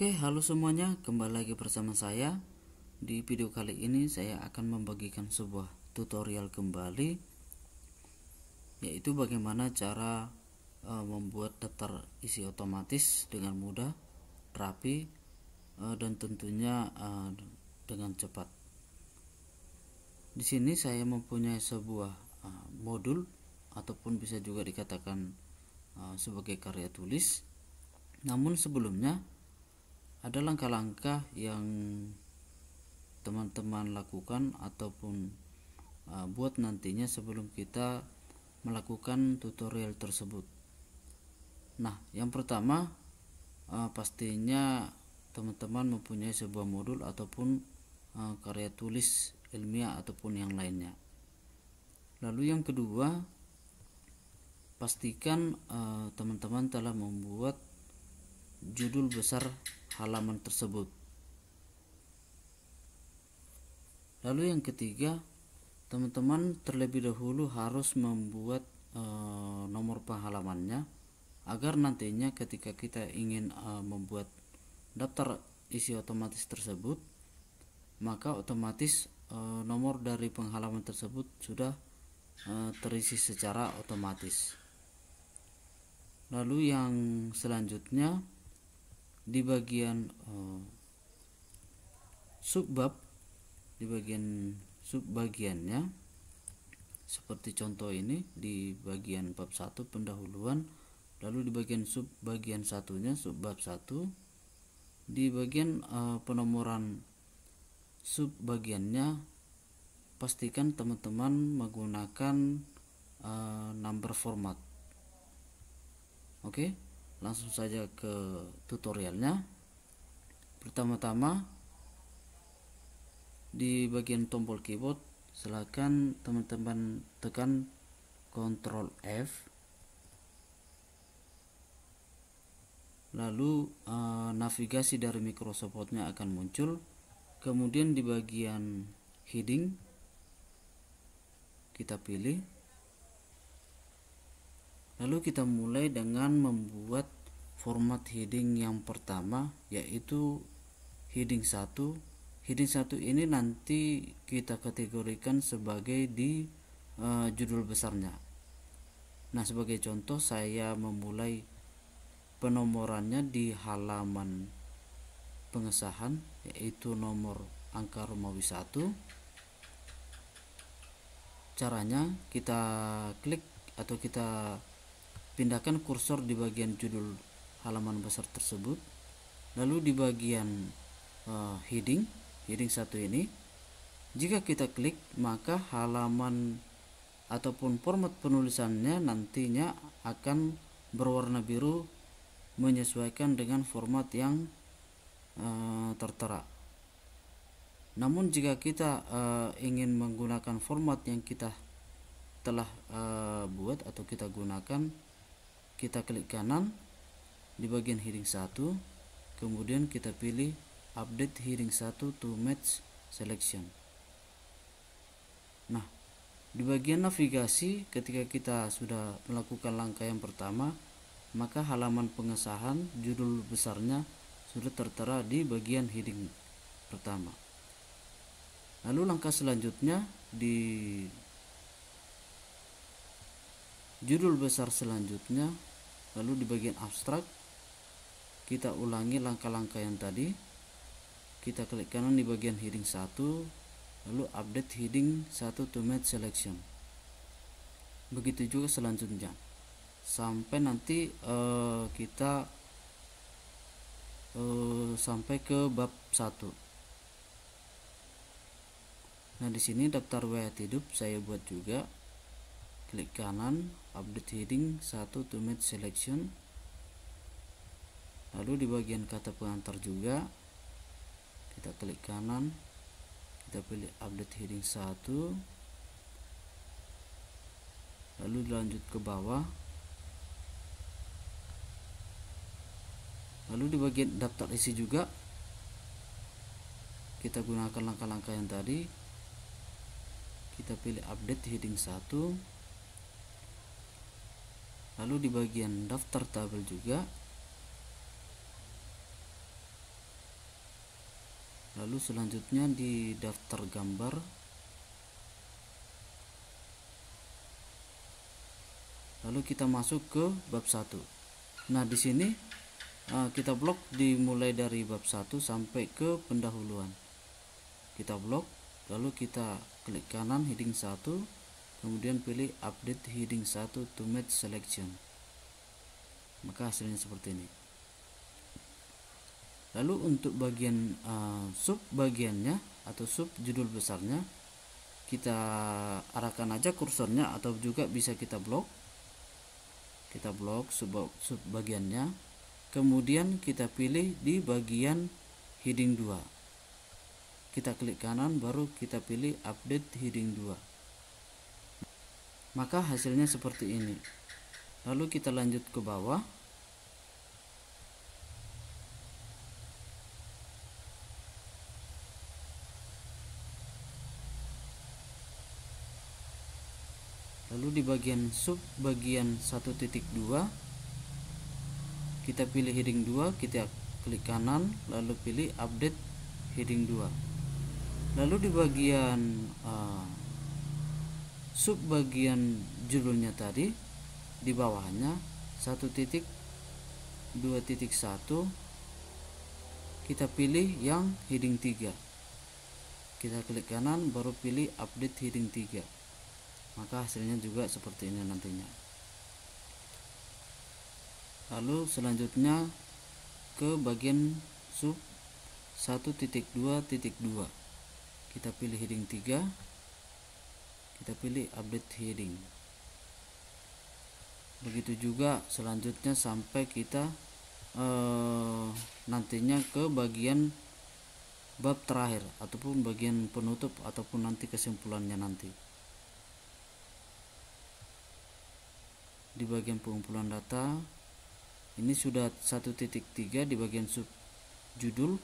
Oke, halo semuanya, kembali lagi bersama saya. Di video kali ini saya akan membagikan sebuah tutorial kembali, yaitu bagaimana cara membuat daftar isi otomatis dengan mudah, rapi, dan tentunya dengan cepat. Di sini saya mempunyai sebuah modul ataupun bisa juga dikatakan sebagai karya tulis. Namun sebelumnya ada langkah-langkah yang teman-teman lakukan ataupun buat nantinya sebelum kita melakukan tutorial tersebut. Nah, yang pertama pastinya teman-teman mempunyai sebuah modul ataupun karya tulis ilmiah ataupun yang lainnya. Lalu yang kedua, pastikan teman-teman telah membuat judul besar halaman tersebut. Lalu yang ketiga, teman-teman terlebih dahulu harus membuat nomor penghalamannya agar nantinya ketika kita ingin membuat daftar isi otomatis tersebut, maka otomatis nomor dari penghalaman tersebut sudah terisi secara otomatis. Lalu yang selanjutnya, di bagian subbab, di bagian subbagiannya seperti contoh ini, di bagian bab 1 pendahuluan, lalu di bagian subbagian satunya subbab 1, di bagian penomoran subbagiannya pastikan teman-teman menggunakan number format. Oke, langsung saja ke tutorialnya. Pertama-tama, di bagian tombol keyboard silakan teman-teman tekan Ctrl F, lalu navigasi dari Microsoft Word-nya akan muncul. Kemudian di bagian heading kita pilih, lalu kita mulai dengan membuat format heading yang pertama, yaitu heading 1. Heading 1 ini nanti kita kategorikan sebagai di judul besarnya. Nah, sebagai contoh saya memulai penomorannya di halaman pengesahan, yaitu nomor angka Romawi 1. Caranya kita klik atau kita pindahkan kursor di bagian judul halaman besar tersebut, lalu di bagian heading 1 ini, jika kita klik maka halaman ataupun format penulisannya nantinya akan berwarna biru menyesuaikan dengan format yang tertera. Namun jika kita ingin menggunakan format yang kita telah buat atau kita gunakan, kita klik kanan di bagian heading 1, kemudian kita pilih update heading 1 to match selection. Nah, di bagian navigasi ketika kita sudah melakukan langkah yang pertama, maka halaman pengesahan judul besarnya sudah tertera di bagian heading pertama. Lalu langkah selanjutnya, di judul besar selanjutnya, lalu di bagian abstrak kita ulangi langkah-langkah yang tadi. Kita klik kanan di bagian heading 1, lalu update heading 1 to match selection. Begitu juga selanjutnya sampai nanti kita sampai ke bab 1. Nah, di sini daftar wayat hidup saya buat juga. Klik kanan, update heading 1 to match selection. Lalu di bagian kata pengantar juga kita klik kanan, kita pilih update heading 1, lalu lanjut ke bawah, lalu di bagian daftar isi juga kita gunakan langkah-langkah yang tadi. Kita pilih update heading 1, lalu di bagian daftar tabel juga Lalu selanjutnya di daftar gambar, lalu kita masuk ke bab 1. Nah, di sini kita blok dimulai dari bab 1 sampai ke pendahuluan. Kita blok, lalu kita klik kanan heading 1, kemudian pilih update heading 1 to match selection. Maka hasilnya seperti ini. Lalu untuk bagian sub bagiannya atau sub judul besarnya, kita arahkan aja kursornya atau juga bisa kita blok. Kita blok sub bagiannya, kemudian kita pilih di bagian heading 2. Kita klik kanan, baru kita pilih update heading 2. Maka hasilnya seperti ini. Lalu kita lanjut ke bawah. Lalu di bagian sub bagian 1.2 kita pilih heading 2, kita klik kanan, lalu pilih update heading 2. Lalu di bagian sub bagian judulnya tadi, di bawahnya 1.2.1 kita pilih yang heading 3. Kita klik kanan, baru pilih update heading 3. Maka hasilnya juga seperti ini nantinya. Lalu selanjutnya ke bagian sub 1.2.2, kita pilih heading 3, kita pilih update heading. Begitu juga selanjutnya sampai kita nantinya ke bagian bab terakhir ataupun bagian penutup ataupun nanti kesimpulannya nanti. Di bagian pengumpulan data ini sudah 1.3 di bagian sub judul,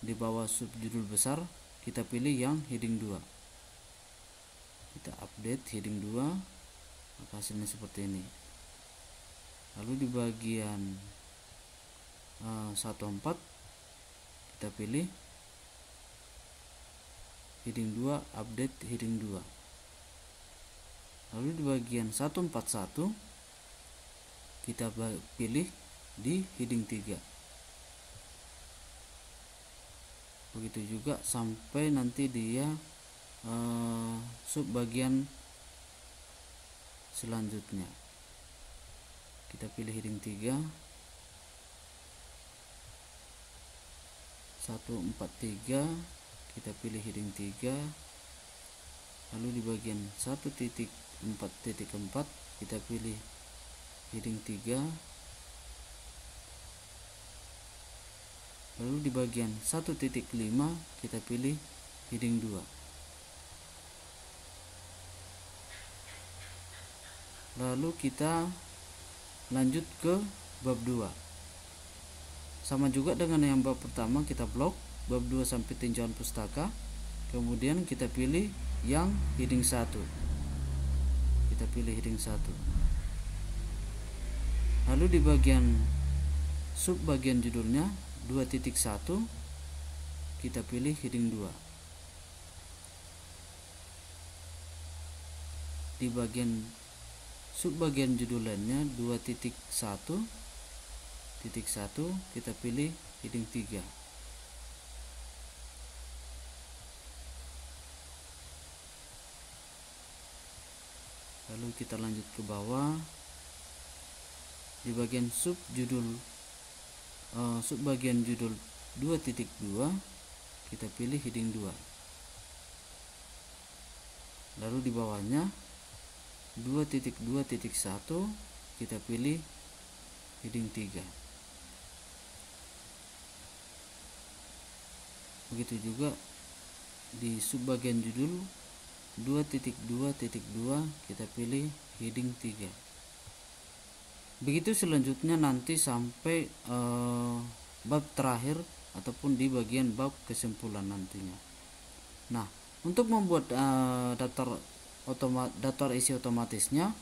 di bawah sub judul besar kita pilih yang heading 2. Kita update heading 2, maka hasilnya seperti ini. Lalu di bagian 1.4 kita pilih heading 2, update heading 2. Lalu di bagian 1.41 kita pilih di heading 3. Begitu juga sampai nanti dia sub bagian selanjutnya. Kita pilih heading 3, 143, kita pilih heading 3. Lalu di bagian 1.4.4 kita pilih heading 3. Lalu di bagian 1.5 kita pilih heading 2. Lalu kita lanjut ke bab 2. Sama juga dengan yang bab pertama, kita blok bab 2 sampai tinjauan pustaka. Kemudian kita pilih yang heading 1. Kita pilih heading 1. Lalu di bagian sub bagian judulnya 2.1 kita pilih heading 2. Di bagian sub bagian judul lainnya 2.1 kita pilih heading 3. Lalu kita lanjut ke bawah. Di bagian sub bagian judul 2.2 kita pilih heading 2. Lalu di bawahnya 2.2.1 kita pilih heading 3. Begitu juga di sub bagian judul 2.2.2 kita pilih heading 3. Begitu selanjutnya nanti sampai bab terakhir ataupun di bagian bab kesimpulan nantinya. Nah, untuk membuat daftar isi otomatisnya,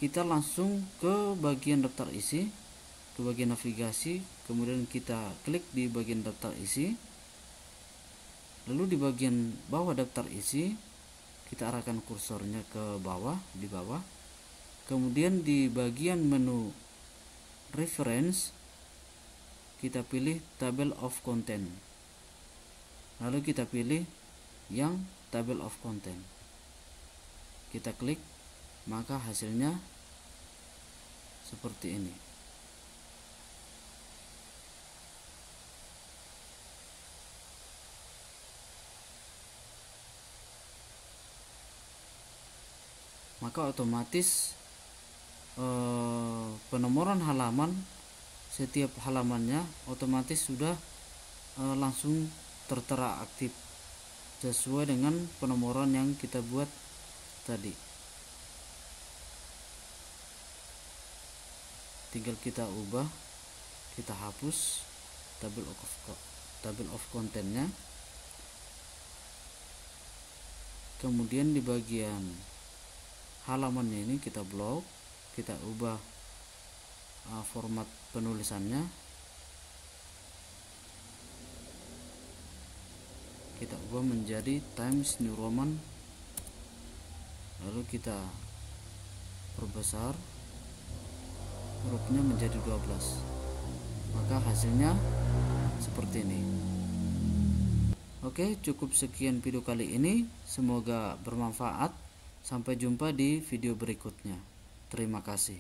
kita langsung ke bagian daftar isi, ke bagian navigasi, kemudian kita klik di bagian daftar isi, lalu di bagian bawah daftar isi kita arahkan kursornya ke bawah, di bawah, kemudian di bagian menu reference kita pilih table of content, lalu kita pilih yang table of content, kita klik, maka hasilnya seperti ini. Maka otomatis penomoran halaman, setiap halamannya otomatis sudah langsung tertera aktif sesuai dengan penomoran yang kita buat tadi. Tinggal kita ubah, kita hapus table of contentnya, kemudian di bagian halamannya ini kita blok, kita ubah format penulisannya, kita ubah menjadi Times New Roman, lalu kita perbesar hurufnya menjadi 12, maka hasilnya seperti ini. Oke, cukup sekian video kali ini, semoga bermanfaat. Sampai jumpa di video berikutnya. Terima kasih.